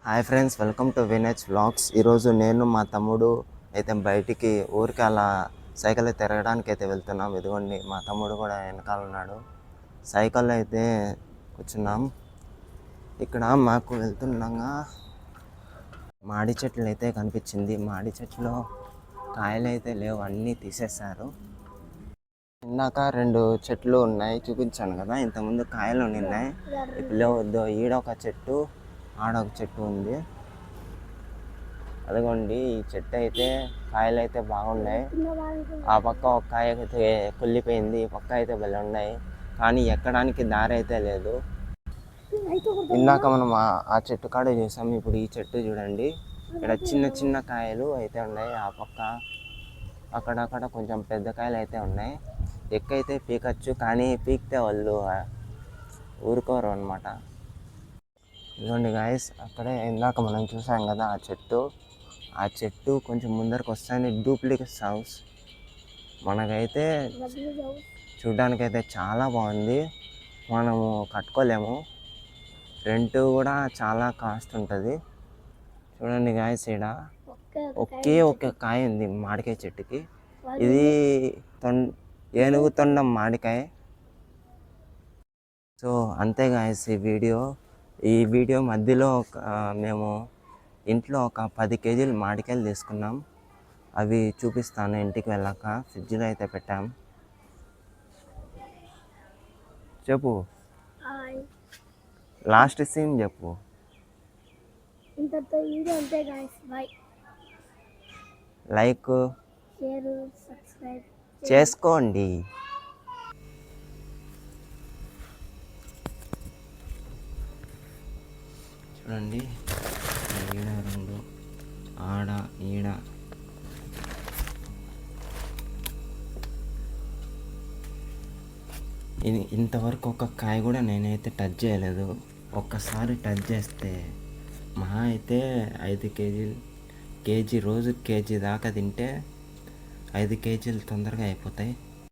Hi friends, welcome to వినేజ్ vlogs. ఈరోజు నేను మా తమ్ముడు అయితే బయటికి ఊరికి అలా సైకిల్ తిరగడానికి అయితే వెళ్తున్నాం. ఇదిగోండి మా తమ్ముడు కూడా వెనకాల ఉన్నాడు. సైకిల్ అయితే కూర్చున్నాం. ఇక్కడ మాకు వెళ్తుండగా మాడి చెట్లు అయితే కనిపించింది. మాడి చెట్లు కాయలు అయితే లేవు, అన్నీ తీసేశారు. ఇందాక 2 చెట్లు ఉన్నాయి చూపించాను కదా, ఇంతకుముందు కాయలు ఉన్నాయి. ఇప్పుడు లేవద్దు. ఈడొక చెట్టు, ఆడొక చెట్టు ఉంది. అదిగోండి ఈ చెట్టు అయితే కాయలు అయితే బాగున్నాయి. ఆ పక్క ఒక కాయ అయితే కుళ్ళిపోయింది, ఈ పక్క అయితే భలే ఉన్నాయి. కానీ ఎక్కడానికి దారి అయితే లేదు. ఇందాక మనం ఆ చెట్టు కాడ చూసాం. ఇప్పుడు ఈ చెట్టు చూడండి, ఇక్కడ చిన్న చిన్న కాయలు అయితే ఉన్నాయి. ఆ పక్క అక్కడక్కడ కొంచెం పెద్ద కాయలు అయితే ఉన్నాయి. ఎక్కైతే పీకచ్చు, కానీ పీకితే వాళ్ళు ఊరుకోరు అనమాట. ఇదిగోండి గాయస్, అక్కడే ఇందాక మనం చూసాం కదా ఆ చెట్టు కొంచెం ముందరకు వస్తానే డూప్లికేట్ హౌస్. మనకైతే చూడ్డానికైతే చాలా బాగుంది. మనము కట్టుకోలేము, రెంట్ కూడా చాలా కాస్ట్ ఉంటుంది. చూడండి గాయస్, ఈడ ఒకే కాయ ఉంది మామిడికాయ చెట్టుకి. ఇది ఏనుగు తొండం మామిడికాయ. సో అంతే గాయస్, ఈ వీడియో మధ్యలో మేము ఇంట్లో ఒక 10 కేజీలు మామిడికాయలు తీసుకున్నాం. అవి చూపిస్తాను ఇంటికి వెళ్ళాక. ఫ్రిడ్జ్లో అయితే పెట్టాం. చెప్పు, లాస్ట్ సీన్ చెప్పు. ఇంతతో వీడియో అంతే guys, by. Like, share, subscribe చేసుకోండి. చూడండి, ఈడ 2, ఆడ, ఈడ. ఇది ఇంతవరకు ఒక కాయ కూడా నేనైతే టచ్ చేయలేదు. ఒక్కసారి టచ్ చేస్తే మహా అయితే 5 కేజీలు, కేజీ, రోజు కేజీ దాకా తింటే 5 కేజీలు తొందరగా అయిపోతాయి.